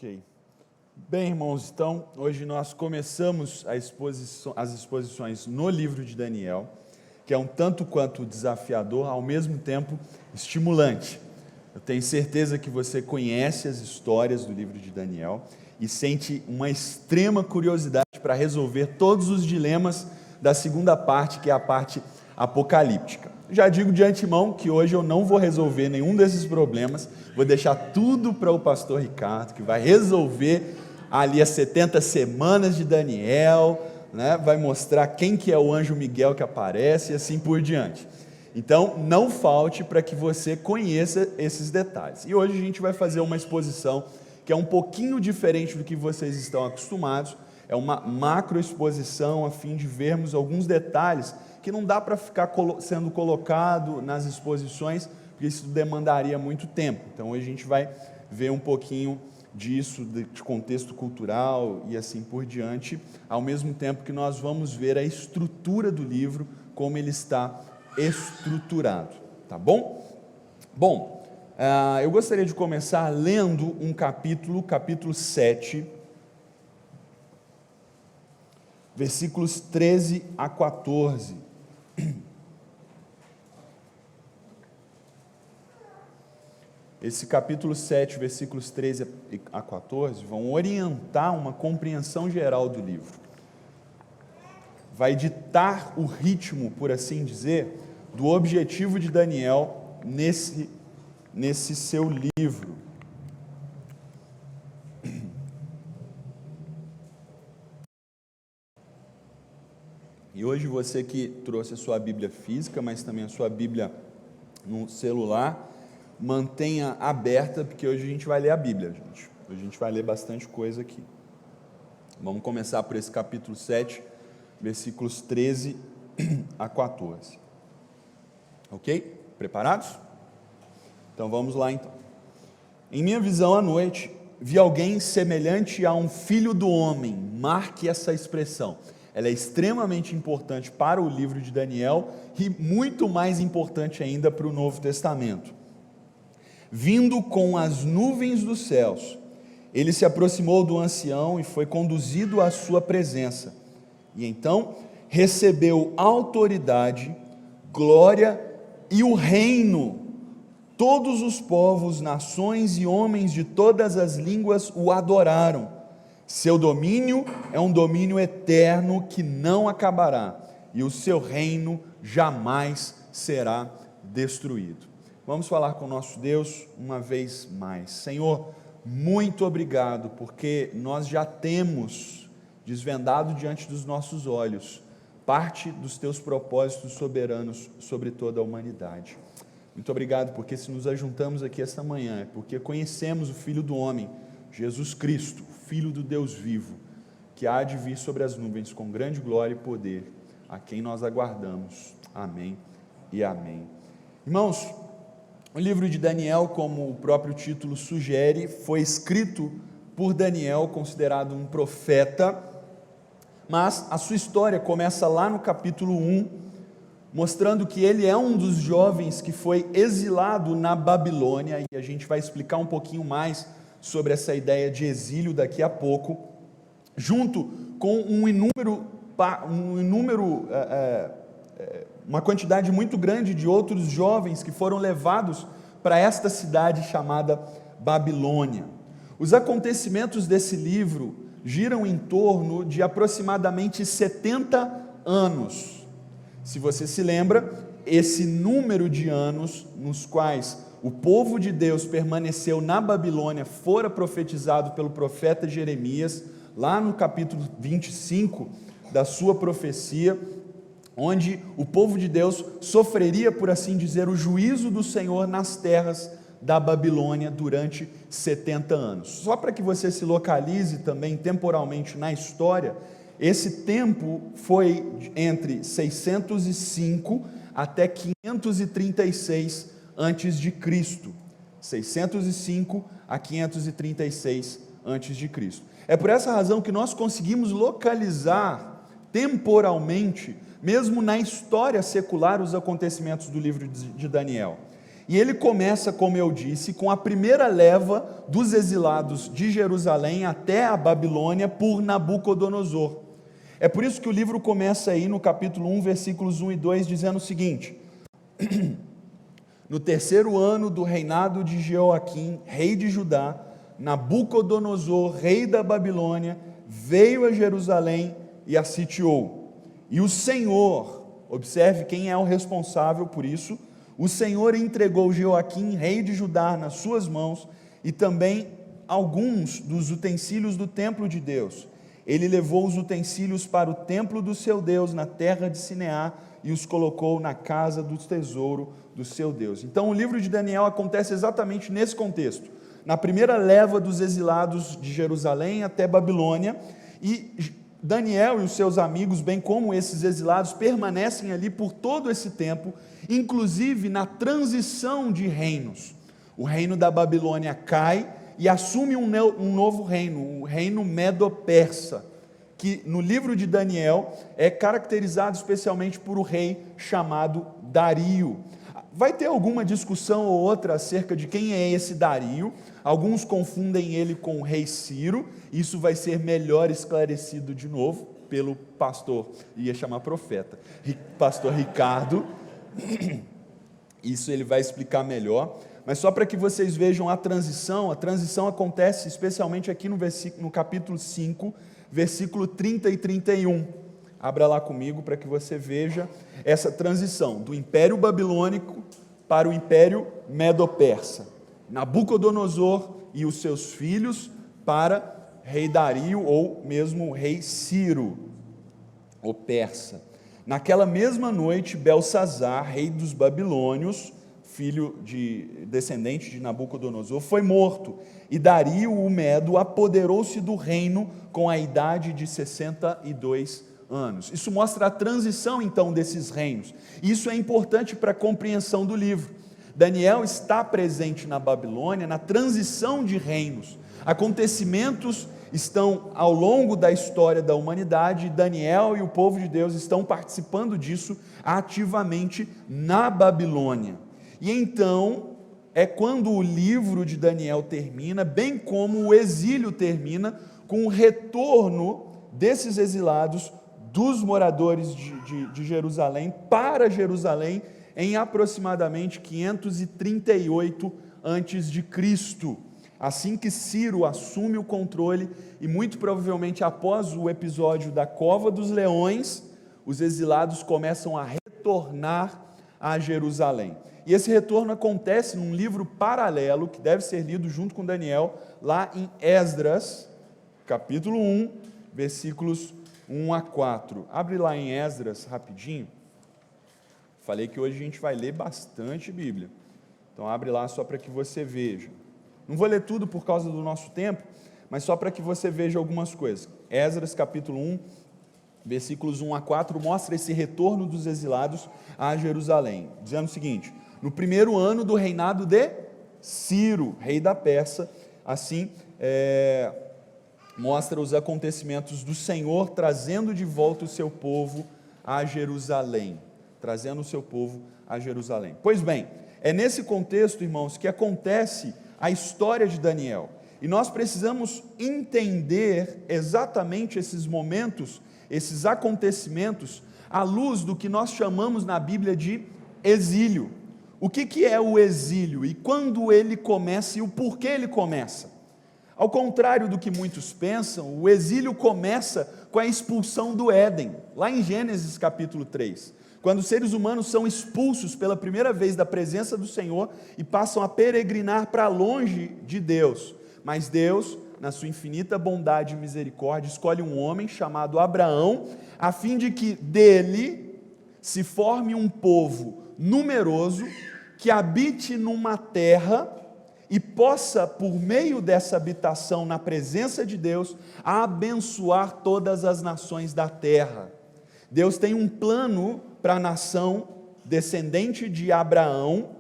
Ok. Bem, irmãos, então, hoje nós começamos as exposições no livro de Daniel, que é um tanto quanto desafiador, ao mesmo tempo estimulante. Eu tenho certeza que você conhece as histórias do livro de Daniel e sente uma extrema curiosidade para resolver todos os dilemas da segunda parte, que é a parte apocalíptica. Já digo de antemão que hoje eu não vou resolver nenhum desses problemas, vou deixar tudo para o pastor Ricardo, que vai resolver ali as 70 semanas de Daniel, né? Vai mostrar quem que é o anjo Miguel que aparece e assim por diante. Então, não falte para que você conheça esses detalhes. E hoje a gente vai fazer uma exposição que é um pouquinho diferente do que vocês estão acostumados, é uma macroexposição a fim de vermos alguns detalhes que não dá para ficar sendo colocado nas exposições, porque isso demandaria muito tempo. Então hoje a gente vai ver um pouquinho disso, de contexto cultural e assim por diante, ao mesmo tempo que nós vamos ver a estrutura do livro, como ele está estruturado, tá bom? Bom, eu gostaria de começar lendo um capítulo 7, versículos 13 a 14. Esse capítulo 7, versículos 13 a 14, vão orientar uma compreensão geral do livro. Vai ditar o ritmo, por assim dizer, do objetivo de Daniel nesse seu livro. E hoje você que trouxe a sua Bíblia física, mas também a sua Bíblia no celular, mantenha aberta, porque hoje a gente vai ler a Bíblia, gente. Hoje a gente vai ler bastante coisa aqui. Vamos começar por esse capítulo 7, versículos 13 a 14. Ok? Preparados? Então vamos lá então. Em minha visão à noite, vi alguém semelhante a um filho do homem. Marque essa expressão. Ela é extremamente importante para o livro de Daniel e muito mais importante ainda para o Novo Testamento. Vindo com as nuvens dos céus, ele se aproximou do ancião e foi conduzido à sua presença. E então recebeu autoridade, glória e o reino. Todos os povos, nações e homens de todas as línguas o adoraram. Seu domínio é um domínio eterno que não acabará, e o seu reino jamais será destruído. Vamos falar com o nosso Deus uma vez mais. Senhor, muito obrigado, porque nós já temos desvendado diante dos nossos olhos parte dos teus propósitos soberanos sobre toda a humanidade. Muito obrigado, porque se nos ajuntamos aqui esta manhã, é porque conhecemos o Filho do Homem, Jesus Cristo, Filho do Deus vivo, que há de vir sobre as nuvens com grande glória e poder, a quem nós aguardamos. Amém e amém. Irmãos, o livro de Daniel, como o próprio título sugere, foi escrito por Daniel, considerado um profeta, mas a sua história começa lá no capítulo 1, mostrando que ele é um dos jovens que foi exilado na Babilônia, e a gente vai explicar um pouquinho mais sobre essa ideia de exílio daqui a pouco, junto com uma quantidade muito grande de outros jovens que foram levados para esta cidade chamada Babilônia. Os acontecimentos desse livro giram em torno de aproximadamente 70 anos. Se você se lembra, esse número de anos nos quais o povo de Deus permaneceu na Babilônia fora profetizado pelo profeta Jeremias, lá no capítulo 25 da sua profecia, onde o povo de Deus sofreria, por assim dizer, o juízo do Senhor nas terras da Babilônia durante 70 anos. Só para que você se localize também temporalmente na história, esse tempo foi entre 605 até 536 antes de Cristo, 605 a 536 antes de Cristo. É por essa razão que nós conseguimos localizar temporalmente, mesmo na história secular, os acontecimentos do livro de Daniel. E ele começa, como eu disse, com a primeira leva dos exilados de Jerusalém até a Babilônia por Nabucodonosor. É por isso que o livro começa aí no capítulo 1, versículos 1 e 2, dizendo o seguinte: no terceiro ano do reinado de Jeoaquim, rei de Judá, Nabucodonosor, rei da Babilônia, veio a Jerusalém e a sitiou. E o Senhor, observe quem é o responsável por isso, o Senhor entregou Jeoaquim, rei de Judá, nas suas mãos, e também alguns dos utensílios do templo de Deus. Ele levou os utensílios para o templo do seu Deus, na terra de Sineá, e os colocou na casa do tesouro do seu Deus. Então o livro de Daniel acontece exatamente nesse contexto, na primeira leva dos exilados de Jerusalém até Babilônia, e Daniel e os seus amigos, bem como esses exilados, permanecem ali por todo esse tempo, inclusive na transição de reinos. O reino da Babilônia cai e assume um novo reino, o reino medo-persa, que no livro de Daniel é caracterizado especialmente por um rei chamado Dario. Vai ter alguma discussão ou outra acerca de quem é esse Dario. Alguns confundem ele com o rei Ciro. Isso vai ser melhor esclarecido de novo pelo pastor, ia chamar profeta, pastor Ricardo. Isso ele vai explicar melhor. Mas só para que vocês vejam a transição acontece especialmente aqui no capítulo 5, versículo 30 e 31. Abra lá comigo para que você veja essa transição do Império Babilônico para o Império Medo-Persa. Nabucodonosor e os seus filhos para rei Dario ou mesmo rei Ciro, o persa. Naquela mesma noite, Belsazar, rei dos babilônios, descendente de Nabucodonosor, foi morto, e Dario, o Medo, apoderou-se do reino com a idade de 62 anos. Isso mostra a transição, então, desses reinos. Isso é importante para a compreensão do livro. Daniel está presente na Babilônia, na transição de reinos. Acontecimentos estão ao longo da história da humanidade, e Daniel e o povo de Deus estão participando disso ativamente na Babilônia. E então, é quando o livro de Daniel termina, bem como o exílio termina, com o retorno desses exilados, dos moradores de Jerusalém, para Jerusalém, em aproximadamente 538 a.C., assim que Ciro assume o controle, e muito provavelmente após o episódio da Cova dos Leões, os exilados começam a retornar a Jerusalém. E esse retorno acontece num livro paralelo, que deve ser lido junto com Daniel, lá em Esdras, capítulo 1, versículos 1 a 4. Abre lá em Esdras rapidinho. Falei que hoje a gente vai ler bastante Bíblia. Então abre lá só para que você veja. Não vou ler tudo por causa do nosso tempo, mas só para que você veja algumas coisas. Esdras capítulo 1, versículos 1 a 4, mostra esse retorno dos exilados a Jerusalém, dizendo o seguinte: no primeiro ano do reinado de Ciro, rei da Pérsia, assim mostra os acontecimentos do Senhor trazendo de volta o seu povo a Jerusalém, trazendo o seu povo a Jerusalém. Pois bem, é nesse contexto, irmãos, que acontece a história de Daniel, e nós precisamos entender exatamente esses momentos, esses acontecimentos, à luz do que nós chamamos na Bíblia de exílio. O que é o exílio e quando ele começa e o porquê ele começa? Ao contrário do que muitos pensam, o exílio começa com a expulsão do Éden, lá em Gênesis capítulo 3, quando os seres humanos são expulsos pela primeira vez da presença do Senhor e passam a peregrinar para longe de Deus. Mas Deus, na sua infinita bondade e misericórdia, escolhe um homem chamado Abraão, a fim de que dele se forme um povo numeroso, que habite numa terra e possa, por meio dessa habitação na presença de Deus, abençoar todas as nações da terra. Deus tem um plano para a nação descendente de Abraão,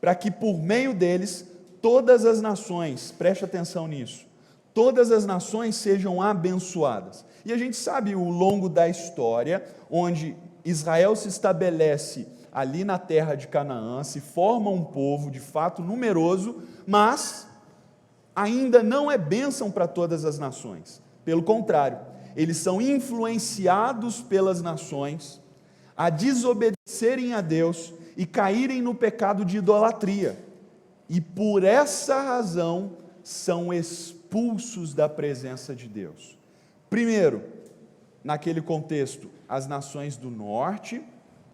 para que por meio deles, todas as nações, preste atenção nisso, todas as nações sejam abençoadas. E a gente sabe ao longo da história, onde Israel se estabelece ali na terra de Canaã, se forma um povo de fato numeroso, mas ainda não é bênção para todas as nações. Pelo contrário, eles são influenciados pelas nações a desobedecerem a Deus e caírem no pecado de idolatria. E por essa razão são expulsos da presença de Deus. Primeiro, naquele contexto, as nações do norte,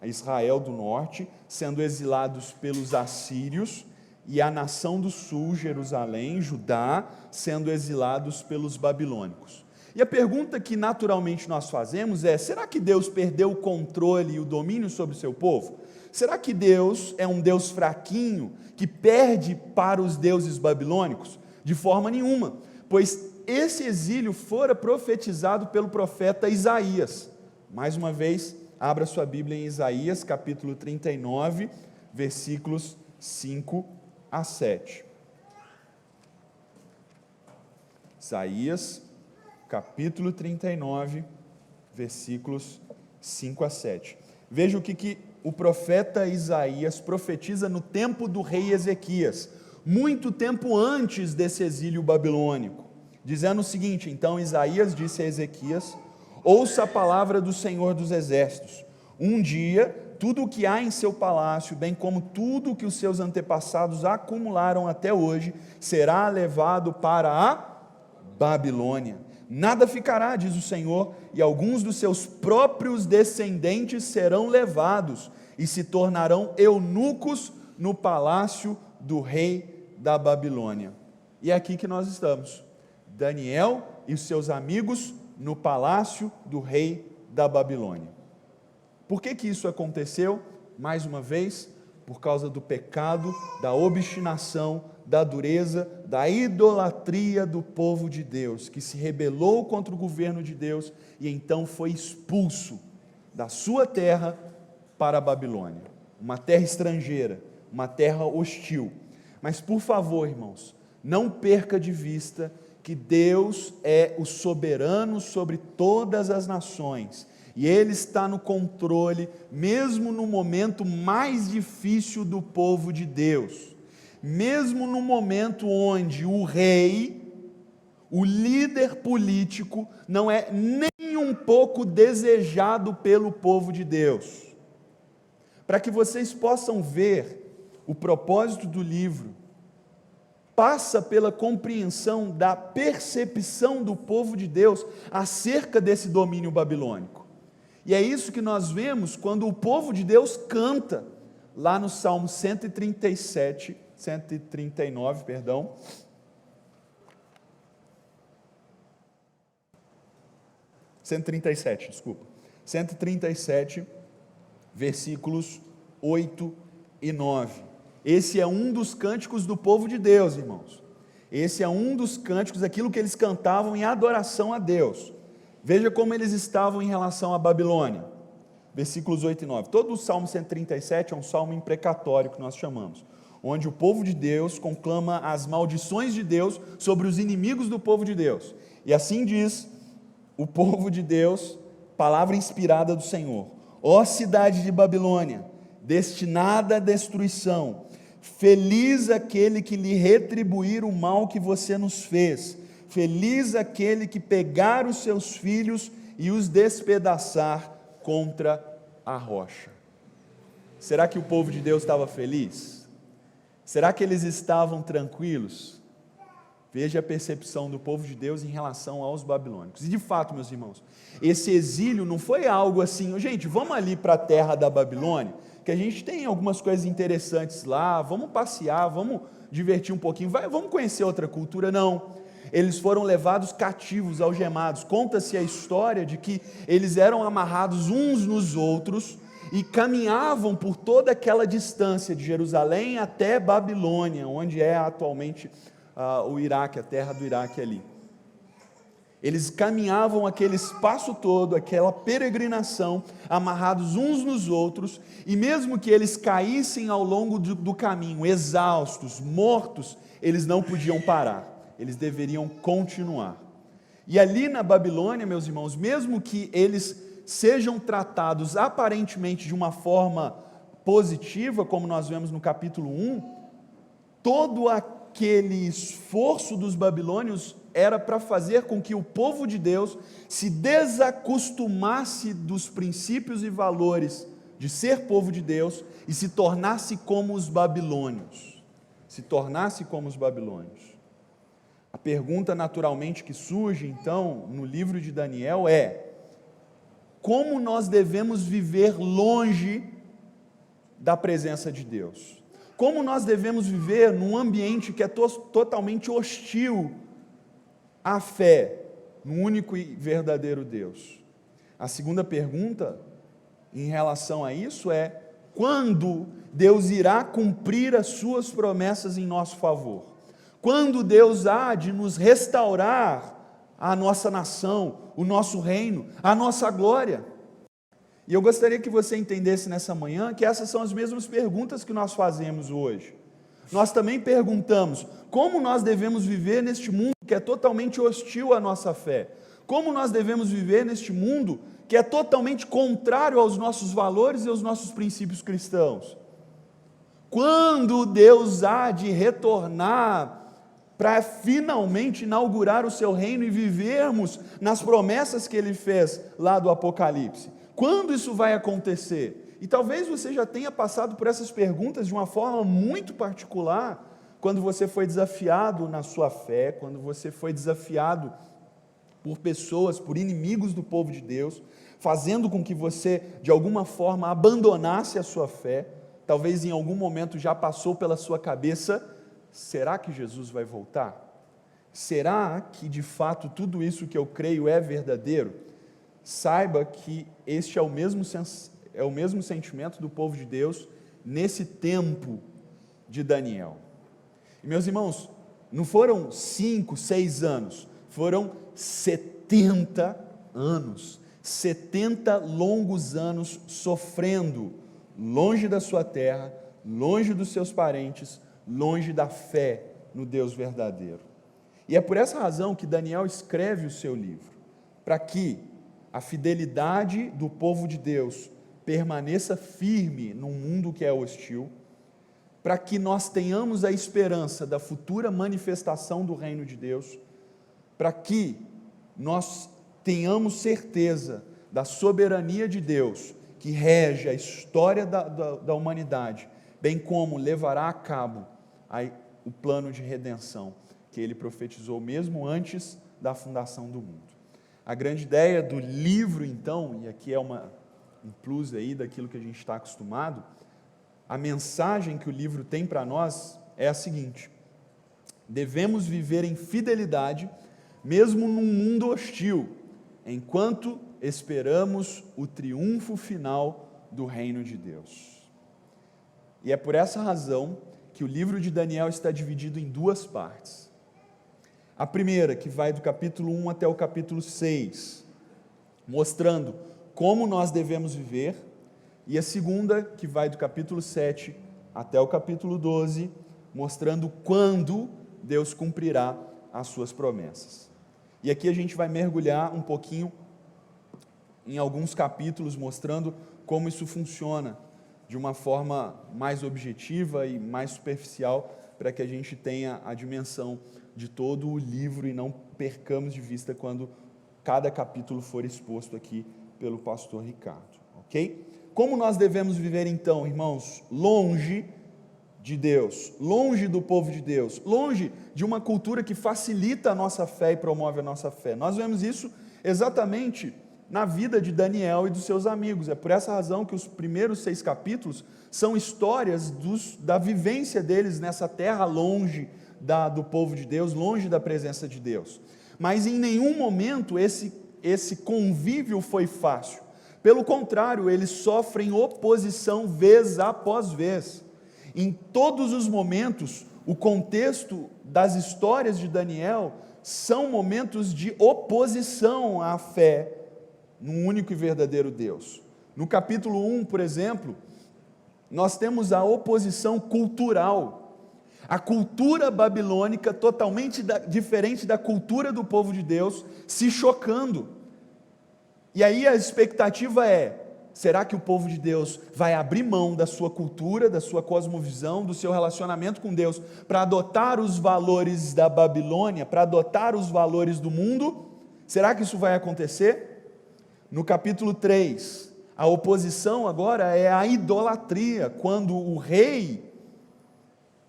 Israel do norte, sendo exilados pelos assírios, e a nação do sul, Jerusalém, Judá, sendo exilados pelos babilônicos. E a pergunta que naturalmente nós fazemos é: será que Deus perdeu o controle e o domínio sobre o seu povo? Será que Deus é um Deus fraquinho que perde para os deuses babilônicos? De forma nenhuma, pois esse exílio fora profetizado pelo profeta Isaías. Mais uma vez, abra sua Bíblia em Isaías, capítulo 39, versículos 5 a 7. Isaías, capítulo 39, versículos 5 a 7. Veja o que o profeta Isaías profetiza no tempo do rei Ezequias, muito tempo antes desse exílio babilônico, dizendo o seguinte: então Isaías disse a Ezequias: ouça a palavra do Senhor dos Exércitos, um dia tudo o que há em seu palácio, bem como tudo o que os seus antepassados acumularam até hoje, será levado para a Babilônia. Nada ficará, diz o Senhor, e alguns dos seus próprios descendentes serão levados e se tornarão eunucos no palácio do rei da Babilônia. E é aqui que nós estamos, Daniel e os seus amigos no palácio do rei da Babilônia. Por que isso aconteceu? Mais uma vez, por causa do pecado, da obstinação, da dureza, da idolatria do povo de Deus, que se rebelou contra o governo de Deus e então foi expulso da sua terra para a Babilônia, uma terra estrangeira, uma terra hostil. Mas por favor, irmãos, não perca de vista que Deus é o soberano sobre todas as nações, e Ele está no controle, mesmo no momento mais difícil do povo de Deus, mesmo no momento onde o rei, o líder político, não é nem um pouco desejado pelo povo de Deus. Para que vocês possam ver o propósito do livro, passa pela compreensão da percepção do povo de Deus acerca desse domínio babilônico. E é isso que nós vemos quando o povo de Deus canta, lá no Salmo 137, 139, perdão. 137, desculpa. 137, versículos 8 e 9. Esse é um dos cânticos do povo de Deus, irmãos. Esse é um dos cânticos, aquilo que eles cantavam em adoração a Deus. Veja como eles estavam em relação à Babilônia. Versículos 8 e 9. Todo o Salmo 137 é um salmo imprecatório, que nós chamamos, onde o povo de Deus conclama as maldições de Deus sobre os inimigos do povo de Deus. E assim diz o povo de Deus, palavra inspirada do Senhor: ó cidade de Babilônia, destinada à destruição, feliz aquele que lhe retribuir o mal que você nos fez, feliz aquele que pegar os seus filhos e os despedaçar contra a rocha. Será que o povo de Deus estava feliz? Será que eles estavam tranquilos? Veja a percepção do povo de Deus em relação aos babilônicos. E de fato, meus irmãos, esse exílio não foi algo assim: gente, vamos ali para a terra da Babilônia, que a gente tem algumas coisas interessantes lá, vamos passear, vamos divertir um pouquinho, vamos conhecer outra cultura. Não. Eles foram levados cativos, algemados. Conta-se a história de que eles eram amarrados uns nos outros e caminhavam por toda aquela distância de Jerusalém até Babilônia, onde é atualmente o Iraque, a terra do Iraque ali. Eles caminhavam aquele espaço todo, aquela peregrinação, amarrados uns nos outros, e mesmo que eles caíssem ao longo do caminho, exaustos, mortos, eles não podiam parar. Eles deveriam continuar. E ali na Babilônia, meus irmãos, mesmo que eles sejam tratados aparentemente de uma forma positiva, como nós vemos no capítulo 1, todo aquele esforço dos babilônios era para fazer com que o povo de Deus se desacostumasse dos princípios e valores de ser povo de Deus e se tornasse como os babilônios. Se tornasse como os babilônios. A pergunta naturalmente que surge, então, no livro de Daniel é: como nós devemos viver longe da presença de Deus? Como nós devemos viver num ambiente que é totalmente hostil à fé no único e verdadeiro Deus? A segunda pergunta em relação a isso é: quando Deus irá cumprir as suas promessas em nosso favor? Quando Deus há de nos restaurar a nossa nação, o nosso reino, a nossa glória? E eu gostaria que você entendesse nessa manhã que essas são as mesmas perguntas que nós fazemos hoje. Nós também perguntamos como nós devemos viver neste mundo que é totalmente hostil à nossa fé. Como nós devemos viver neste mundo que é totalmente contrário aos nossos valores e aos nossos princípios cristãos. Quando Deus há de retornar para finalmente inaugurar o seu reino e vivermos nas promessas que Ele fez lá do Apocalipse? Quando isso vai acontecer? E talvez você já tenha passado por essas perguntas de uma forma muito particular, quando você foi desafiado na sua fé, quando você foi desafiado por pessoas, por inimigos do povo de Deus, fazendo com que você, de alguma forma, abandonasse a sua fé. Talvez em algum momento já passou pela sua cabeça: será que Jesus vai voltar? Será que de fato tudo isso que eu creio é verdadeiro? Saiba que este é o mesmo sentimento do povo de Deus nesse tempo de Daniel. E meus irmãos, não foram 5, 6 anos, foram 70 anos, 70 longos anos sofrendo, longe da sua terra, longe dos seus parentes, longe da fé no Deus verdadeiro. E é por essa razão que Daniel escreve o seu livro, para que a fidelidade do povo de Deus permaneça firme num mundo que é hostil, para que nós tenhamos a esperança da futura manifestação do reino de Deus, para que nós tenhamos certeza da soberania de Deus, que rege a história da humanidade, bem como levará a cabo o plano de redenção, que ele profetizou mesmo antes da fundação do mundo. A grande ideia do livro, então, e aqui é um plus aí daquilo que a gente está acostumado, a mensagem que o livro tem para nós é a seguinte: devemos viver em fidelidade, mesmo num mundo hostil, enquanto esperamos o triunfo final do reino de Deus. E é por essa razão que o livro de Daniel está dividido em duas partes. A primeira, que vai do capítulo 1 até o capítulo 6, mostrando como nós devemos viver, e a segunda, que vai do capítulo 7 até o capítulo 12, mostrando quando Deus cumprirá as suas promessas. E aqui a gente vai mergulhar um pouquinho em alguns capítulos, mostrando como isso funciona de uma forma mais objetiva e mais superficial, para que a gente tenha a dimensão de todo o livro e não percamos de vista quando cada capítulo for exposto aqui pelo pastor Ricardo, ok? Como nós devemos viver então, irmãos? Longe de Deus, longe do povo de Deus, longe de uma cultura que facilita a nossa fé e promove a nossa fé. Nós vemos isso exatamente na vida de Daniel e dos seus amigos. É por essa razão que os primeiros 6 capítulos são histórias da vivência deles nessa terra longe do povo de Deus, longe da presença de Deus. Mas em nenhum momento esse convívio foi fácil. Pelo contrário, eles sofrem oposição vez após vez. Em todos os momentos, o contexto das histórias de Daniel são momentos de oposição à fé no único e verdadeiro Deus. No capítulo 1, por exemplo, nós temos a oposição cultural. A cultura babilônica, totalmente diferente da cultura do povo de Deus, se chocando. E aí a expectativa é: será que o povo de Deus vai abrir mão da sua cultura, da sua cosmovisão, do seu relacionamento com Deus, para adotar os valores da Babilônia, para adotar os valores do mundo? Será que isso vai acontecer? No capítulo 3, a oposição agora é a idolatria, quando o rei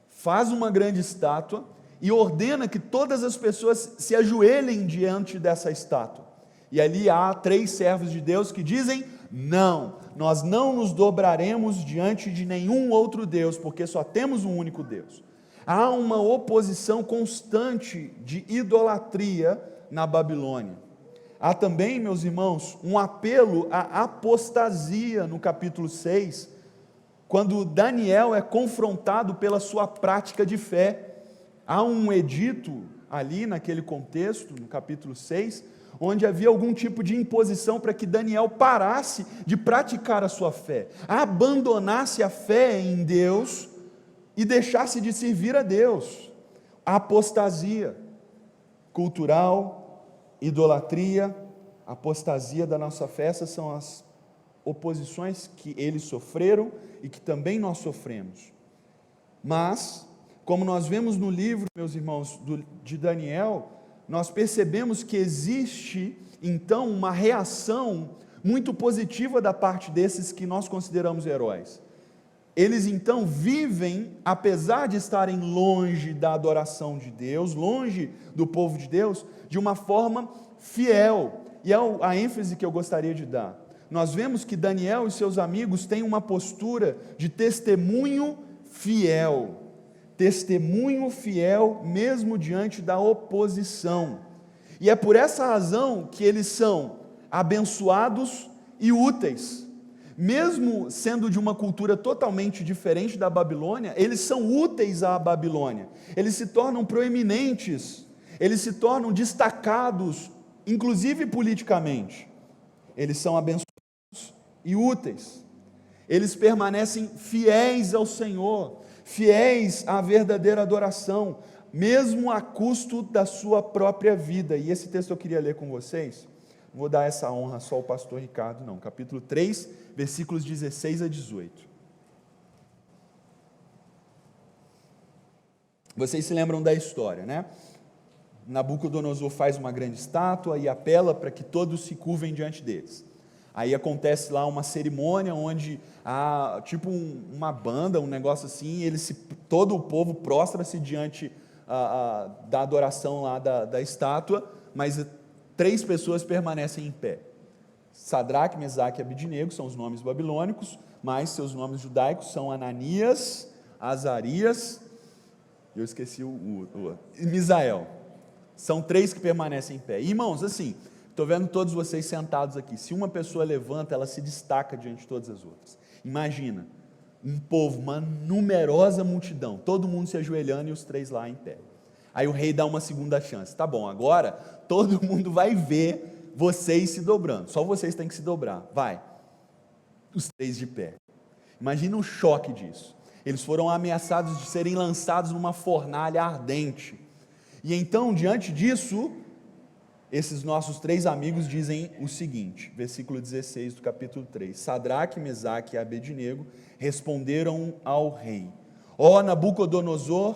faz uma grande estátua e ordena que todas as pessoas se ajoelhem diante dessa estátua. E ali há 3 servos de Deus que dizem: não, nós não nos dobraremos diante de nenhum outro Deus, porque só temos um único Deus. Há uma oposição constante de idolatria na Babilônia. Há também, meus irmãos, um apelo à apostasia no capítulo 6, quando Daniel é confrontado pela sua prática de fé. Há um edito ali naquele contexto, no capítulo 6, onde havia algum tipo de imposição para que Daniel parasse de praticar a sua fé, abandonasse a fé em Deus e deixasse de servir a Deus. A apostasia cultural, idolatria, apostasia da nossa fé, essas são as oposições que eles sofreram e que também nós sofremos. Mas, como nós vemos no livro, meus irmãos, de Daniel, nós percebemos que existe, então, uma reação muito positiva da parte desses que nós consideramos heróis. Eles, então, vivem, apesar de estarem longe da adoração de Deus, longe do povo de Deus, de uma forma fiel. E é a ênfase que eu gostaria de dar. Nós vemos que Daniel e seus amigos têm uma postura de testemunho fiel. Testemunho fiel mesmo diante da oposição. E é por essa razão que eles são abençoados e úteis. Mesmo sendo de uma cultura totalmente diferente da Babilônia, eles são úteis à Babilônia. Eles se tornam proeminentes, eles se tornam destacados, inclusive politicamente. Eles são abençoados e úteis. Eles permanecem fiéis ao Senhor, fiéis à verdadeira adoração, mesmo a custo da sua própria vida. E esse texto eu queria ler com vocês. Não vou dar essa honra só ao pastor Ricardo, não. Capítulo 3, versículos 16 a 18. Vocês se lembram da história, né? Nabucodonosor faz uma grande estátua e apela para que todos se curvem diante deles. Aí acontece lá uma cerimônia onde há tipo uma banda, um negócio assim, todo o povo prostra-se diante da adoração lá da estátua, mas 3 pessoas permanecem em pé. Sadraque, Mesaque e Abednego são os nomes babilônicos, mas seus nomes judaicos são Ananias, Azarias, eu esqueci e Misael. São 3 que permanecem em pé. Irmãos, assim, estou vendo todos vocês sentados aqui. Se uma pessoa levanta, ela se destaca diante de todas as outras. Imagina, um povo, uma numerosa multidão, todo mundo se ajoelhando e os 3 lá em pé. Aí o rei dá uma segunda chance. Tá bom, agora todo mundo vai ver vocês se dobrando. Só vocês têm que se dobrar. Vai. Os 3 de pé. Imagina o choque disso. Eles foram ameaçados de serem lançados numa fornalha ardente. E então, diante disso, esses nossos 3 amigos dizem o seguinte, versículo 16 do capítulo 3, Sadraque, Mesaque e Abednego responderam ao rei: ó Nabucodonosor,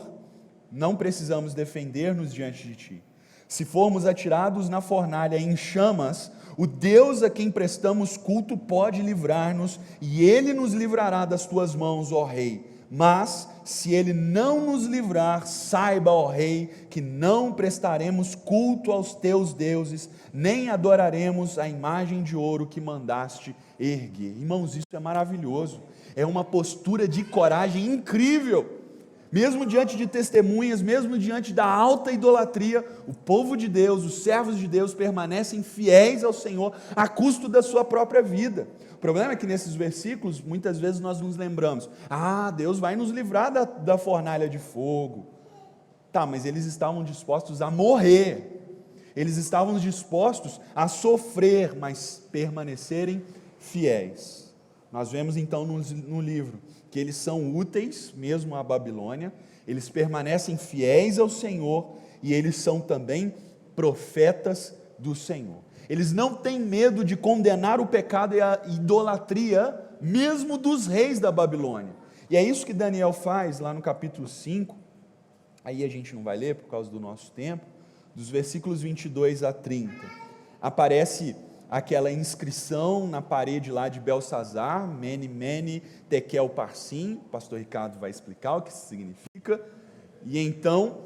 não precisamos defender-nos diante de ti. Se formos atirados na fornalha em chamas, o Deus a quem prestamos culto pode livrar-nos, e Ele nos livrará das tuas mãos, ó rei. Mas, se Ele não nos livrar, saiba, ó rei, que não prestaremos culto aos teus deuses, nem adoraremos a imagem de ouro que mandaste erguer. Irmãos, isso é maravilhoso, é uma postura de coragem incrível. Mesmo diante de testemunhas, mesmo diante da alta idolatria, o povo de Deus, os servos de Deus permanecem fiéis ao Senhor a custo da sua própria vida. O problema é que nesses versículos, muitas vezes nós nos lembramos, Deus vai nos livrar da fornalha de fogo. Tá, mas eles estavam dispostos a morrer, eles estavam dispostos a sofrer, mas permanecerem fiéis. Nós vemos então no livro que eles são úteis mesmo à Babilônia, eles permanecem fiéis ao Senhor e eles são também profetas do Senhor. Eles não têm medo de condenar o pecado e a idolatria, mesmo dos reis da Babilônia. E é isso que Daniel faz lá no capítulo 5, aí a gente não vai ler por causa do nosso tempo, dos versículos 22 a 30. Aparece aquela inscrição na parede lá de Belsazar, Mene, Mene, Tekel, Parsim, o pastor Ricardo vai explicar o que isso significa, e então,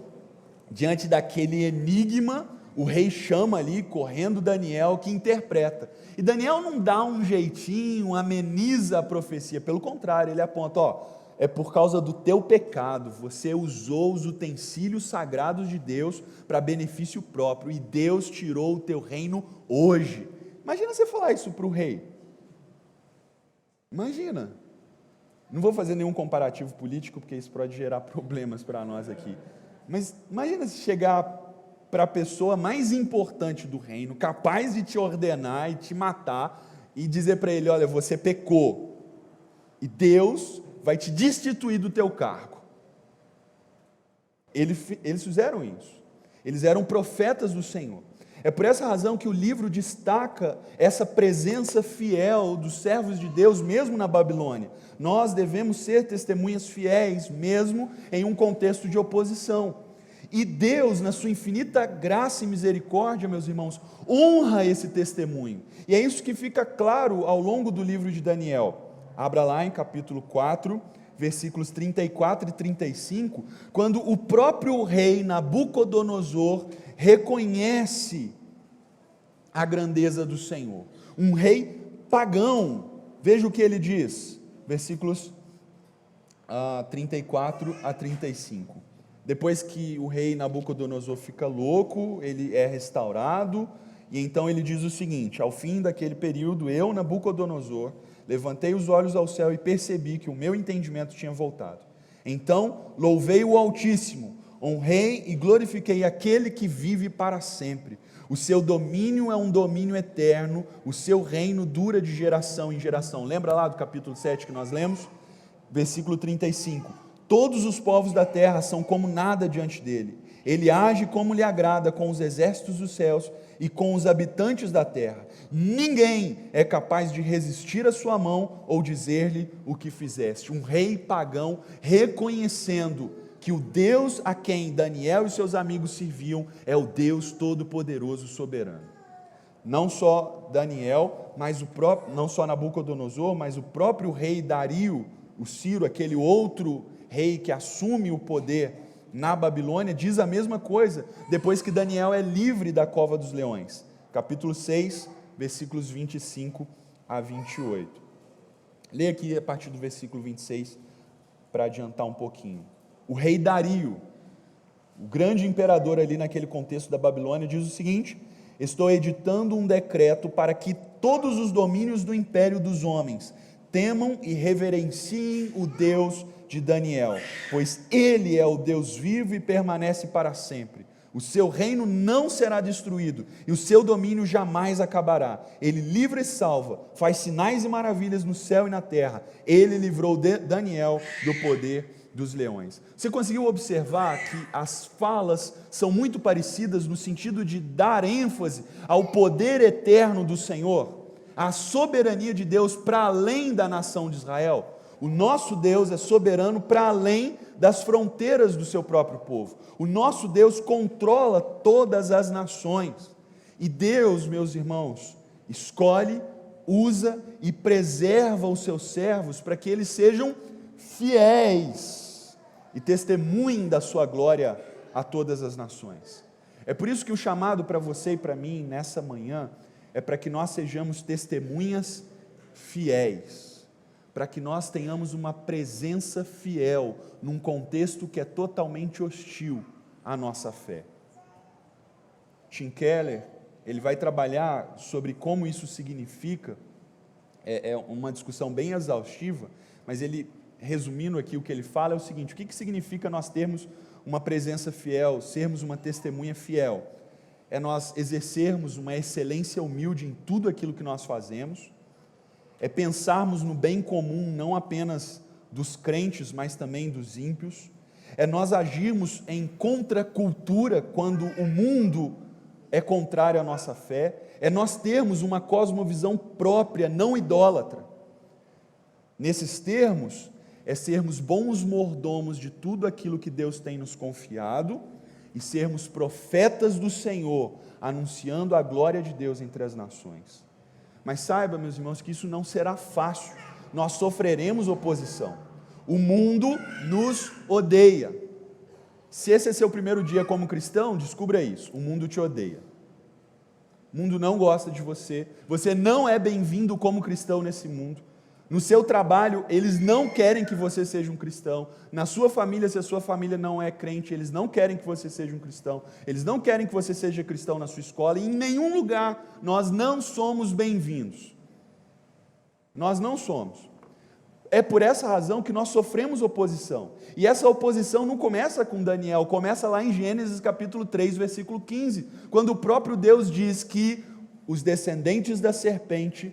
diante daquele enigma, o rei chama ali, correndo Daniel, que interpreta, e Daniel não dá um jeitinho, ameniza a profecia, pelo contrário, ele aponta, é por causa do teu pecado, você usou os utensílios sagrados de Deus para benefício próprio, e Deus tirou o teu reino hoje. Imagina você falar isso para o rei. Imagina. Não vou fazer nenhum comparativo político, porque isso pode gerar problemas para nós aqui. Mas imagina se chegar para a pessoa mais importante do reino, capaz de te ordenar e te matar, e dizer para ele, olha, você pecou, e Deus vai te destituir do teu cargo. Eles fizeram isso. Eles eram profetas do Senhor. É por essa razão que o livro destaca essa presença fiel dos servos de Deus, mesmo na Babilônia. Nós devemos ser testemunhas fiéis, mesmo em um contexto de oposição. E Deus, na sua infinita graça e misericórdia, meus irmãos, honra esse testemunho. E é isso que fica claro ao longo do livro de Daniel. Abra lá em capítulo 4, versículos 34 e 35, quando o próprio rei Nabucodonosor reconhece a grandeza do Senhor. Um rei pagão, veja o que ele diz, versículos 34 a 35. Depois que o rei Nabucodonosor fica louco, ele é restaurado, e então ele diz o seguinte: ao fim daquele período, eu, Nabucodonosor, levantei os olhos ao céu e percebi que o meu entendimento tinha voltado. Então louvei o Altíssimo, honrei e glorifiquei aquele que vive para sempre. O seu domínio é um domínio eterno, o seu reino dura de geração em geração. Lembra lá do capítulo 7 que nós lemos? Versículo 35. Todos os povos da terra são como nada diante dele. Ele age como lhe agrada com os exércitos dos céus e com os habitantes da terra. Ninguém é capaz de resistir à sua mão ou dizer-lhe o que fizeste. Um rei pagão reconhecendo que o Deus a quem Daniel e seus amigos serviam é o Deus todo-poderoso soberano. Não só Daniel, não só Nabucodonosor, mas o próprio rei Dario, o Ciro, aquele outro rei que assume o poder na Babilônia, diz a mesma coisa, depois que Daniel é livre da cova dos leões. Capítulo 6, versículos 25 a 28. Leia aqui a partir do versículo 26, para adiantar um pouquinho. O rei Dario, o grande imperador ali naquele contexto da Babilônia, diz o seguinte: estou editando um decreto para que todos os domínios do império dos homens temam e reverenciem o Deus de Daniel, pois ele é o Deus vivo e permanece para sempre. O seu reino não será destruído e o seu domínio jamais acabará. Ele livra e salva, faz sinais e maravilhas no céu e na terra. Ele livrou Daniel do poder dos leões. Você conseguiu observar que as falas são muito parecidas no sentido de dar ênfase ao poder eterno do Senhor, à soberania de Deus para além da nação de Israel? O nosso Deus é soberano para além das fronteiras do seu próprio povo. O nosso Deus controla todas as nações. E Deus, meus irmãos, escolhe, usa e preserva os seus servos para que eles sejam fiéis e testemunhem da sua glória a todas as nações. É por isso que o chamado para você e para mim nessa manhã é para que nós sejamos testemunhas fiéis, para que nós tenhamos uma presença fiel num contexto que é totalmente hostil à nossa fé. Tim Keller, ele vai trabalhar sobre como isso significa, é uma discussão bem exaustiva, mas ele, resumindo aqui o que ele fala, é o seguinte: o que significa nós termos uma presença fiel, sermos uma testemunha fiel? É nós exercermos uma excelência humilde em tudo aquilo que nós fazemos, é pensarmos no bem comum, não apenas dos crentes, mas também dos ímpios, é nós agirmos em contracultura quando o mundo é contrária à nossa fé, é nós termos uma cosmovisão própria, não idólatra. Nesses termos, é sermos bons mordomos de tudo aquilo que Deus tem nos confiado e sermos profetas do Senhor, anunciando a glória de Deus entre as nações. Mas saiba, meus irmãos, que isso não será fácil. Nós sofreremos oposição. O mundo nos odeia. Se esse é seu primeiro dia como cristão, descubra isso: o mundo te odeia. O mundo não gosta de você. Você não é bem-vindo como cristão nesse mundo. No seu trabalho, eles não querem que você seja um cristão. Na sua família, se a sua família não é crente, eles não querem que você seja um cristão. Eles não querem que você seja cristão na sua escola. E em nenhum lugar nós não somos bem-vindos. Nós não somos. É por essa razão que nós sofremos oposição. E essa oposição não começa com Daniel, começa lá em Gênesis capítulo 3, versículo 15, quando o próprio Deus diz que os descendentes da serpente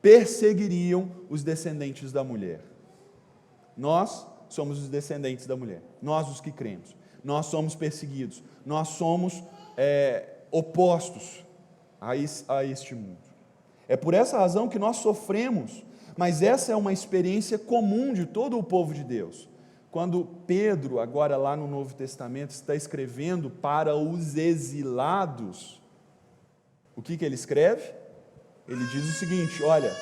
perseguiriam os descendentes da mulher. Nós somos os descendentes da mulher, nós os que cremos, nós somos perseguidos, nós somos opostos a este mundo. É por essa razão que nós sofremos, mas essa é uma experiência comum de todo o povo de Deus. Quando Pedro, agora lá no Novo Testamento, está escrevendo para os exilados, o que ele escreve? Ele diz o seguinte: olha,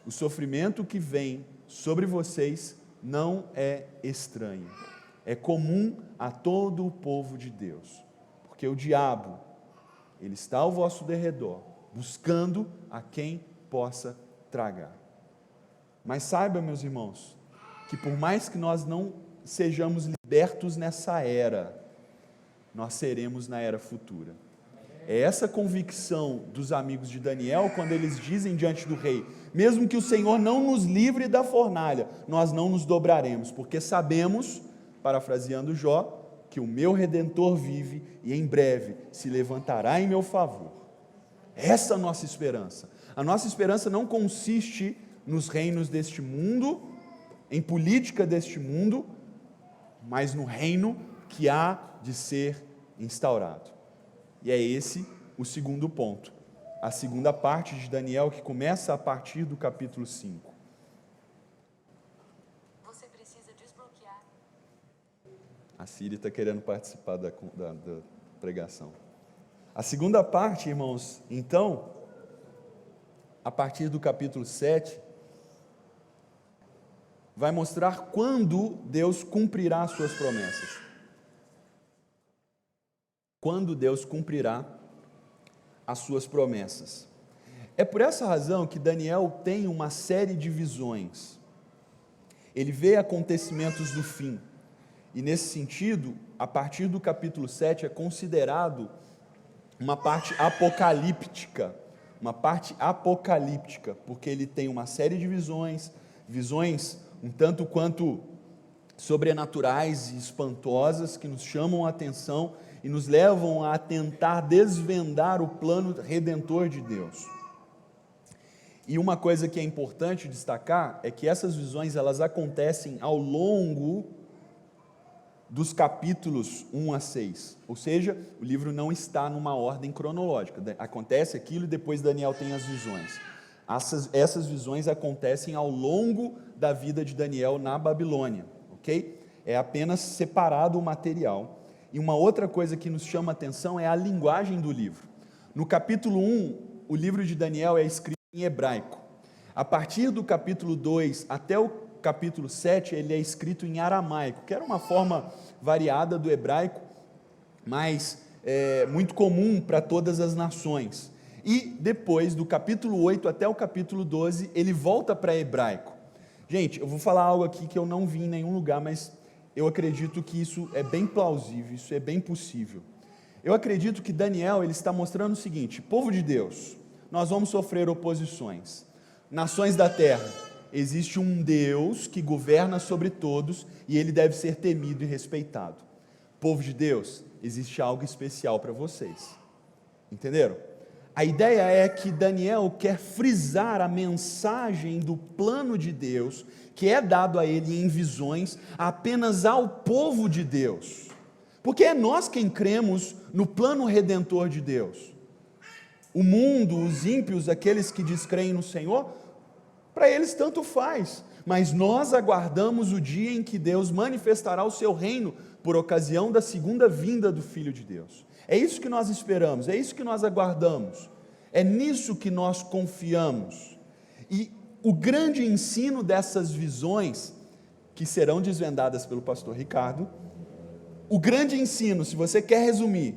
o sofrimento que vem sobre vocês não é estranho, é comum a todo o povo de Deus, porque o diabo, ele está ao vosso derredor, buscando a quem possa tragar. Mas saiba, meus irmãos, que por mais que nós não sejamos libertos nessa era, nós seremos na era futura. É essa convicção dos amigos de Daniel, quando eles dizem diante do rei: mesmo que o Senhor não nos livre da fornalha, nós não nos dobraremos, porque sabemos, parafraseando Jó, que o meu Redentor vive e em breve se levantará em meu favor. Essa é a nossa esperança. A nossa esperança não consiste nos reinos deste mundo, em política deste mundo, mas no reino que há de ser instaurado. E é esse o segundo ponto, a segunda parte de Daniel, que começa a partir do capítulo 5. Você precisa desbloquear. A Siri está querendo participar da pregação. A segunda parte, irmãos, então, a partir do capítulo 7, vai mostrar quando Deus cumprirá as suas promessas. Quando Deus cumprirá as suas promessas. É por essa razão que Daniel tem uma série de visões. Ele vê acontecimentos do fim. E nesse sentido, a partir do capítulo 7 é considerado uma parte apocalíptica. Uma parte apocalíptica, porque ele tem uma série de visões um tanto quanto sobrenaturais e espantosas, que nos chamam a atenção e nos levam a tentar desvendar o plano redentor de Deus. E uma coisa que é importante destacar é que essas visões, elas acontecem ao longo dos capítulos 1 a 6, ou seja, o livro não está numa ordem cronológica, acontece aquilo e depois Daniel tem as visões. Essas visões acontecem ao longo da vida de Daniel na Babilônia, ok? É apenas separado o material. E uma outra coisa que nos chama a atenção é a linguagem do livro. No capítulo 1, o livro de Daniel é escrito em hebraico. A partir do capítulo 2 até o capítulo 7, ele é escrito em aramaico, que era uma forma variada do hebraico, mas muito comum para todas as nações. E depois, do capítulo 8 até o capítulo 12, ele volta para hebraico. Gente, eu vou falar algo aqui que eu não vi em nenhum lugar, mas eu acredito que isso é bem plausível, isso é bem possível. Eu acredito que Daniel, ele está mostrando o seguinte: povo de Deus, nós vamos sofrer oposições. Nações da terra, existe um Deus que governa sobre todos e ele deve ser temido e respeitado. Povo de Deus, existe algo especial para vocês. Entenderam? A ideia é que Daniel quer frisar a mensagem do plano de Deus, que é dado a ele em visões, apenas ao povo de Deus. Porque é nós quem cremos no plano redentor de Deus. O mundo, os ímpios, aqueles que descreem no Senhor, para eles tanto faz, mas nós aguardamos o dia em que Deus manifestará o seu reino por ocasião da segunda vinda do Filho de Deus. É isso que nós esperamos, é isso que nós aguardamos, é nisso que nós confiamos. E o grande ensino dessas visões, que serão desvendadas pelo pastor Ricardo, o grande ensino, se você quer resumir,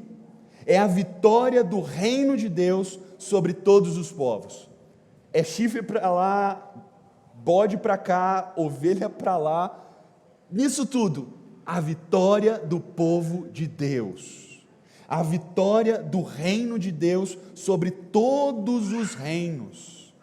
é a vitória do reino de Deus sobre todos os povos. É chifre para lá, bode para cá, ovelha para lá, nisso tudo, a vitória do povo de Deus, a vitória do reino de Deus sobre todos os reinos.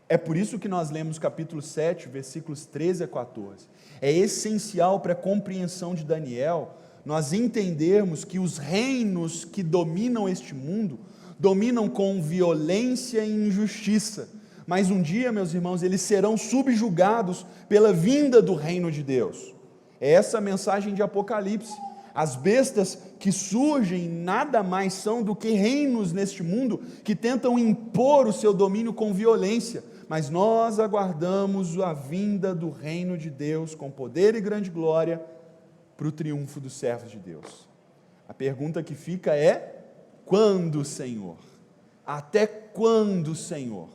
É por isso que nós lemos capítulo 7, versículos 13 a 14. É essencial para a compreensão de Daniel nós entendermos que os reinos que dominam este mundo dominam com violência e injustiça, mas um dia, meus irmãos, eles serão subjugados pela vinda do reino de Deus. É essa a mensagem de Apocalipse. As bestas que surgem nada mais são do que reinos neste mundo que tentam impor o seu domínio com violência, mas nós aguardamos a vinda do reino de Deus com poder e grande glória para o triunfo dos servos de Deus. A pergunta que fica é: quando, Senhor? Até quando, Senhor?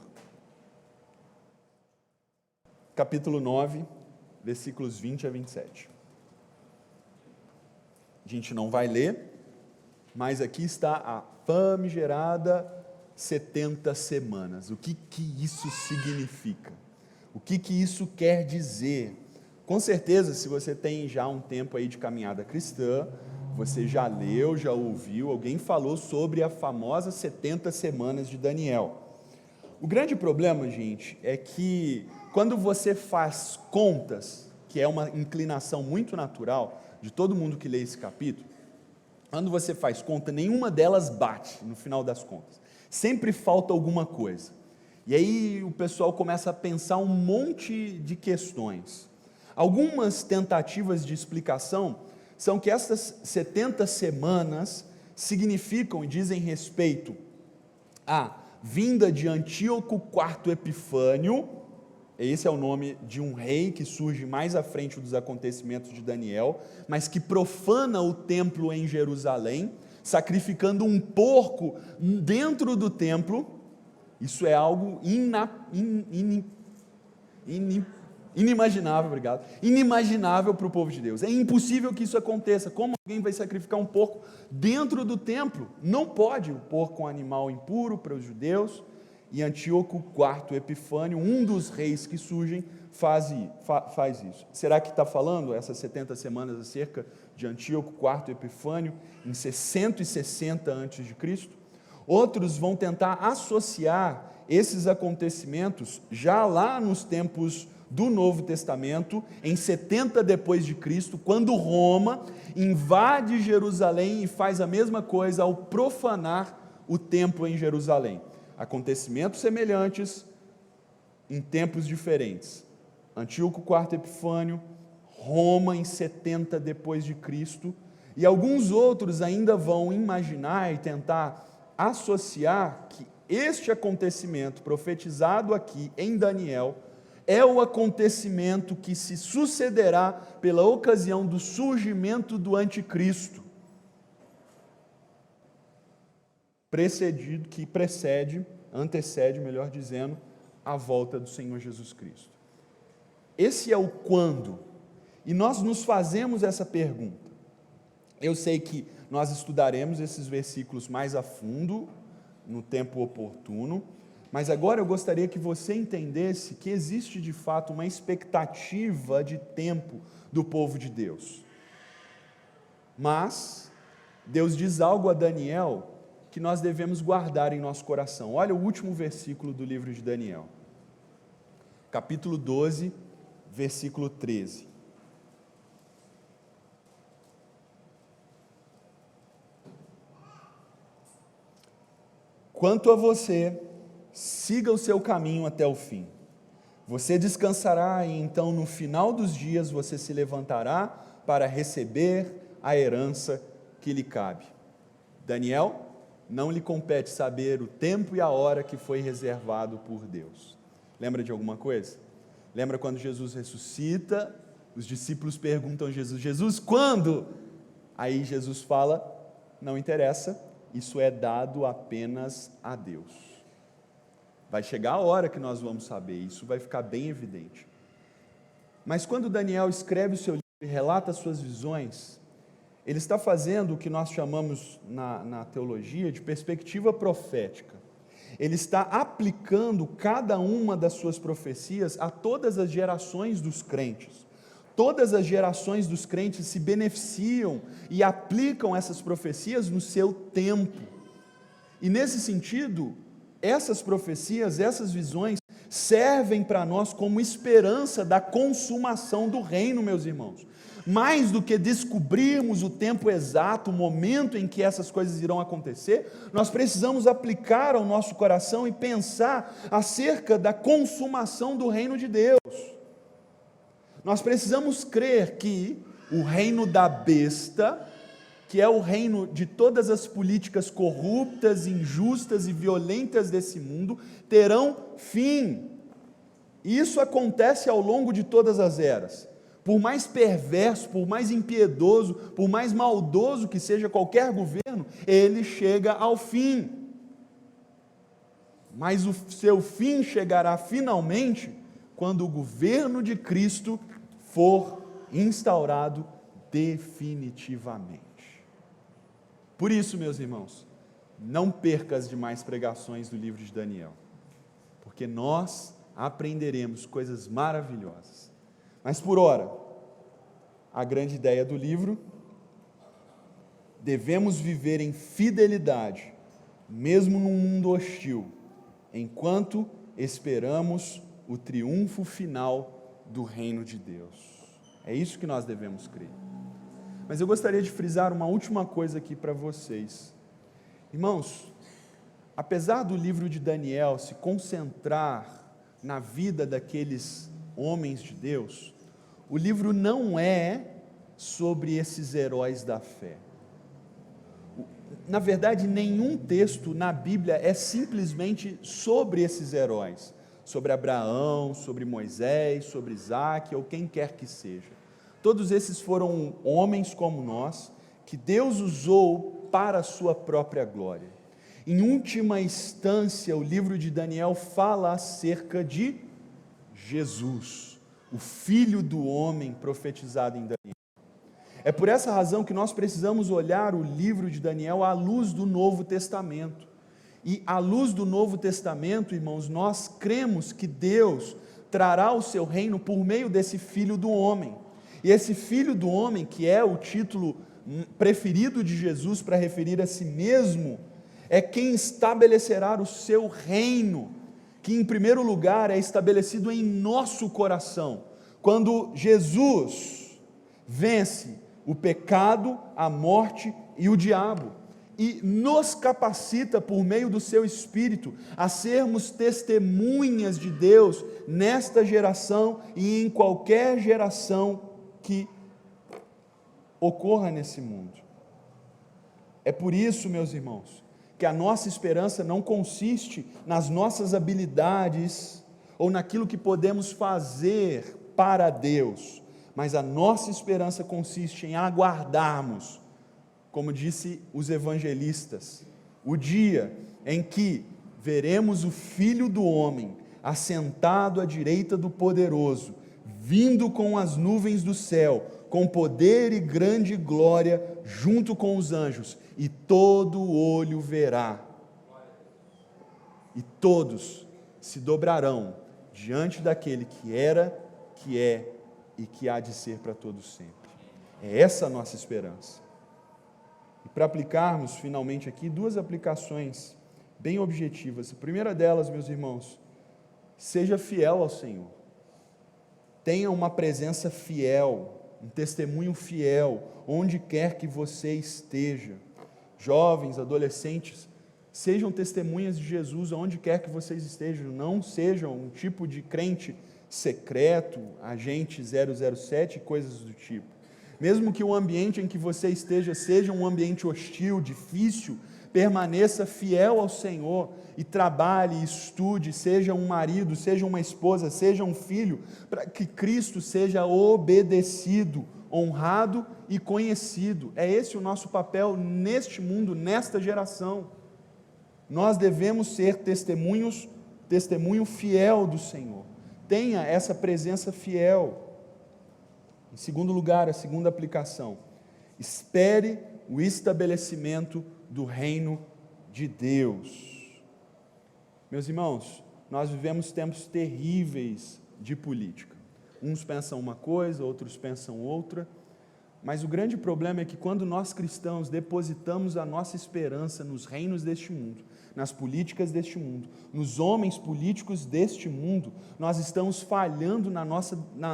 Capítulo 9, versículos 20 a 27. A gente não vai ler, mas aqui está a famigerada 70 semanas. O que isso significa? O que isso quer dizer? Com certeza, se você tem já um tempo aí de caminhada cristã, você já leu, já ouviu, alguém falou sobre a famosa 70 semanas de Daniel. O grande problema, gente, é que quando você faz contas, que é uma inclinação muito natural de todo mundo que lê esse capítulo, quando você faz conta, nenhuma delas bate no final das contas. Sempre falta alguma coisa. E aí o pessoal começa a pensar um monte de questões. Algumas tentativas de explicação são que essas 70 semanas significam e dizem respeito à vinda de Antíoco IV Epifânio. Esse é o nome de um rei que surge mais à frente dos acontecimentos de Daniel, mas que profana o templo em Jerusalém, sacrificando um porco dentro do templo. Isso é algo inimaginável, obrigado. Inimaginável para o povo de Deus. É impossível que isso aconteça. Como alguém vai sacrificar um porco dentro do templo? Não pode. O porco é um animal impuro para os judeus. E Antíoco IV Epifânio, um dos reis que surgem, faz isso. Será que está falando essas 70 semanas acerca de Antíoco IV Epifânio em 660 a.C.? Outros vão tentar associar esses acontecimentos já lá nos tempos do Novo Testamento, em 70 depois de Cristo, quando Roma invade Jerusalém e faz a mesma coisa ao profanar o templo em Jerusalém. Acontecimentos semelhantes em tempos diferentes. Antíoco IV Epifânio, Roma em 70 depois de Cristo, e alguns outros ainda vão imaginar e tentar associar que este acontecimento profetizado aqui em Daniel é o acontecimento que se sucederá pela ocasião do surgimento do anticristo, antecede, melhor dizendo, a volta do Senhor Jesus Cristo. Esse é o quando, e nós nos fazemos essa pergunta. Eu sei que nós estudaremos esses versículos mais a fundo, no tempo oportuno, mas agora eu gostaria que você entendesse que existe de fato uma expectativa de tempo do povo de Deus. Mas Deus diz algo a Daniel que nós devemos guardar em nosso coração. Olha o último versículo do livro de Daniel, capítulo 12, versículo 13. Quanto a você, siga o seu caminho até o fim. Você descansará e então no final dos dias você se levantará para receber a herança que lhe cabe. Daniel, não lhe compete saber o tempo e a hora que foi reservado por Deus. Lembra de alguma coisa? Lembra quando Jesus ressuscita, os discípulos perguntam a Jesus: Jesus, quando? Aí Jesus fala: não interessa, isso é dado apenas a Deus. Vai chegar a hora que nós vamos saber, isso vai ficar bem evidente. Mas quando Daniel escreve o seu livro e relata as suas visões, ele está fazendo o que nós chamamos na teologia de perspectiva profética. Ele está aplicando cada uma das suas profecias a todas as gerações dos crentes. Todas as gerações dos crentes se beneficiam e aplicam essas profecias no seu tempo. E nesse sentido, essas profecias, essas visões, servem para nós como esperança da consumação do reino, meus irmãos. Mais do que descobrirmos o tempo exato, o momento em que essas coisas irão acontecer, nós precisamos aplicar ao nosso coração e pensar acerca da consumação do reino de Deus. Nós precisamos crer que o reino da besta, que é o reino de todas as políticas corruptas, injustas e violentas desse mundo, terão fim. Isso acontece ao longo de todas as eras. Por mais perverso, por mais impiedoso, por mais maldoso que seja qualquer governo, ele chega ao fim. Mas o seu fim chegará finalmente quando o governo de Cristo for instaurado definitivamente. Por isso, meus irmãos, não perca as demais pregações do livro de Daniel, porque nós aprenderemos coisas maravilhosas. Mas por ora, a grande ideia do livro: devemos viver em fidelidade, mesmo num mundo hostil, enquanto esperamos o triunfo final do reino de Deus. É isso que nós devemos crer. Mas eu gostaria de frisar uma última coisa aqui para vocês. Irmãos, apesar do livro de Daniel se concentrar na vida daqueles homens de Deus, o livro não é sobre esses heróis da fé. Na verdade, nenhum texto na Bíblia é simplesmente sobre esses heróis, sobre Abraão, sobre Moisés, sobre Isaac ou quem quer que seja. Todos esses foram homens como nós, que Deus usou para a sua própria glória. Em última instância, o livro de Daniel fala acerca de Jesus, o Filho do homem profetizado em Daniel. É por essa razão que nós precisamos olhar o livro de Daniel à luz do Novo Testamento. E à luz do Novo Testamento, irmãos, nós cremos que Deus trará o seu reino por meio desse Filho do homem. E esse Filho do homem, que é o título preferido de Jesus para referir a si mesmo, é quem estabelecerá o seu reino, que em primeiro lugar é estabelecido em nosso coração, quando Jesus vence o pecado, a morte e o diabo, e nos capacita por meio do seu Espírito a sermos testemunhas de Deus nesta geração e em qualquer geração que ocorra nesse mundo. É por isso, meus irmãos, que a nossa esperança não consiste nas nossas habilidades ou naquilo que podemos fazer para Deus, mas a nossa esperança consiste em aguardarmos, como disse os evangelistas, o dia em que veremos o Filho do homem assentado à direita do Poderoso, vindo com as nuvens do céu, com poder e grande glória, junto com os anjos, e todo olho verá, e todos se dobrarão diante daquele que era, que é e que há de ser para todos sempre. É essa a nossa esperança. E para aplicarmos finalmente aqui, duas aplicações bem objetivas. A primeira delas, meus irmãos, seja fiel ao Senhor. Tenha uma presença fiel, um testemunho fiel, onde quer que você esteja. Jovens, adolescentes, sejam testemunhas de Jesus onde quer que vocês estejam. Não sejam um tipo de crente secreto, agente 007, coisas do tipo. Mesmo que o ambiente em que você esteja seja um ambiente hostil, difícil, permaneça fiel ao Senhor e trabalhe, estude, seja um marido, seja uma esposa, seja um filho, para que Cristo seja obedecido, honrado e conhecido. É esse o nosso papel neste mundo, nesta geração. Nós devemos ser testemunho fiel do Senhor. Tenha essa presença fiel. Em segundo lugar, a segunda aplicação: espere o estabelecimento do reino de Deus. Meus irmãos, nós vivemos tempos terríveis de política. Uns pensam uma coisa, outros pensam outra, mas o grande problema é que quando nós cristãos depositamos a nossa esperança nos reinos deste mundo, nas políticas deste mundo, nos homens políticos deste mundo, nós estamos falhando na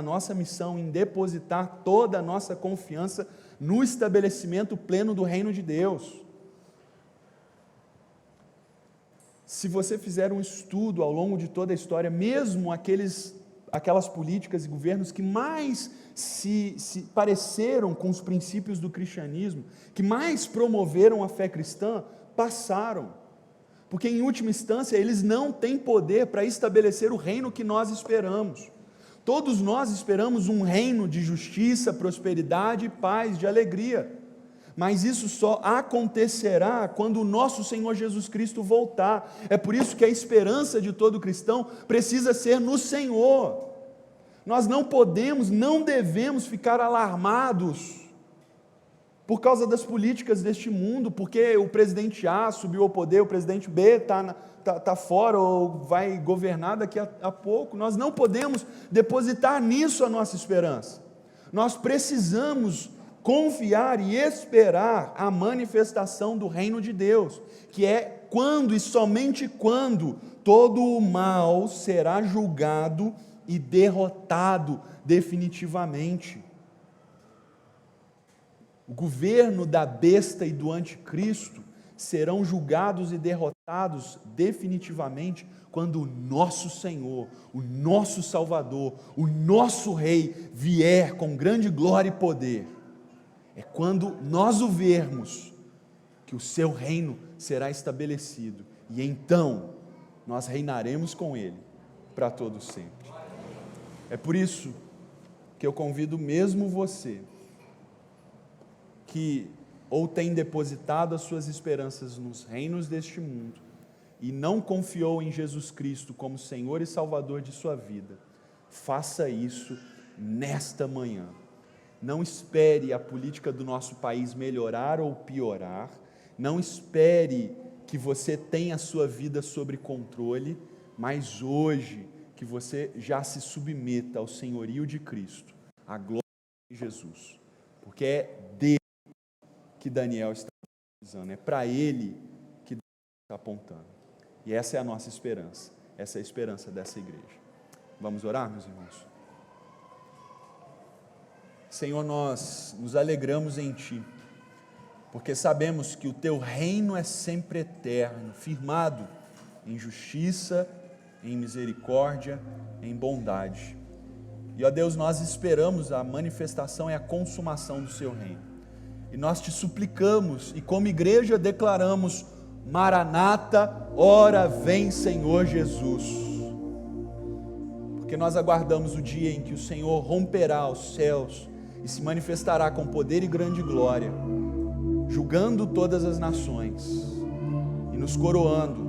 nossa missão em depositar toda a nossa confiança no estabelecimento pleno do reino de Deus. Se você fizer um estudo ao longo de toda a história, mesmo aquelas políticas e governos que mais se pareceram com os princípios do cristianismo, que mais promoveram a fé cristã, passaram. Porque em última instância eles não têm poder para estabelecer o reino que nós esperamos. Todos nós esperamos um reino de justiça, prosperidade, paz, de alegria. Mas isso só acontecerá quando o nosso Senhor Jesus Cristo voltar. É por isso que a esperança de todo cristão precisa ser no Senhor. Nós não podemos, não devemos ficar alarmados por causa das políticas deste mundo, porque o presidente A subiu ao poder, o presidente B está fora ou vai governar daqui a pouco. Nós não podemos depositar nisso a nossa esperança. Nós precisamos confiar e esperar a manifestação do reino de Deus, que é quando e somente quando todo o mal será julgado e derrotado definitivamente. O governo da besta e do anticristo serão julgados e derrotados definitivamente quando o nosso Senhor, o nosso Salvador, o nosso Rei vier com grande glória e poder. É quando nós o vermos que o seu reino será estabelecido e então nós reinaremos com ele para todo sempre. É por isso que eu convido mesmo você que ou tem depositado as suas esperanças nos reinos deste mundo e não confiou em Jesus Cristo como Senhor e Salvador de sua vida, faça isso nesta manhã. Não espere a política do nosso país melhorar ou piorar, não espere que você tenha a sua vida sob controle, mas hoje que você já se submeta ao senhorio de Cristo, à glória de Jesus, porque é dele que Daniel está precisando, é para ele que Deus está apontando, e essa é a nossa esperança, essa é a esperança dessa igreja. Vamos orar, meus irmãos? Senhor, nós nos alegramos em Ti, porque sabemos que o Teu reino é sempre eterno, firmado em justiça, em misericórdia, em bondade. E, ó Deus, nós esperamos a manifestação e a consumação do Seu reino. E nós Te suplicamos, e como igreja declaramos: Maranata, ora vem Senhor Jesus. Porque nós aguardamos o dia em que o Senhor romperá os céus e se manifestará com poder e grande glória, julgando todas as nações e nos coroando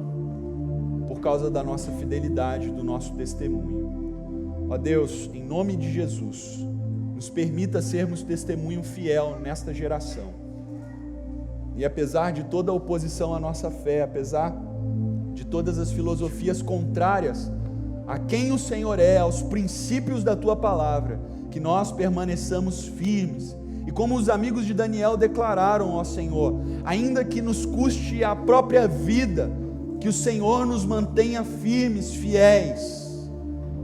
por causa da nossa fidelidade, do nosso testemunho. Ó Deus, em nome de Jesus, nos permita sermos testemunho fiel nesta geração. E apesar de toda a oposição à nossa fé, apesar de todas as filosofias contrárias a quem o Senhor é, aos princípios da Tua palavra, que nós permaneçamos firmes, e como os amigos de Daniel declararam, ó Senhor, ainda que nos custe a própria vida, que o Senhor nos mantenha firmes, fiéis,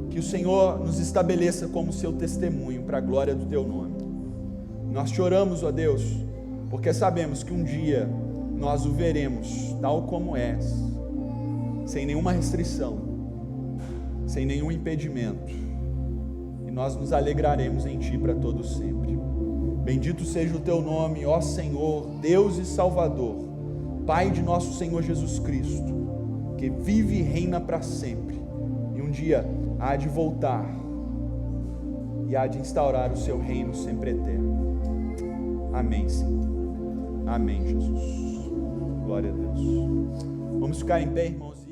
que o Senhor nos estabeleça como Seu testemunho, para a glória do Teu nome. Nós te oramos, ó Deus, porque sabemos que um dia nós o veremos tal como és, sem nenhuma restrição, sem nenhum impedimento, e nós nos alegraremos em Ti para todo sempre. Bendito seja o teu nome, ó Senhor, Deus e Salvador, Pai de nosso Senhor Jesus Cristo, que vive e reina para sempre, e um dia há de voltar e há de instaurar o seu reino sempre eterno. Amém, Senhor. Amém, Jesus. Glória a Deus. Vamos ficar em pé, irmãos.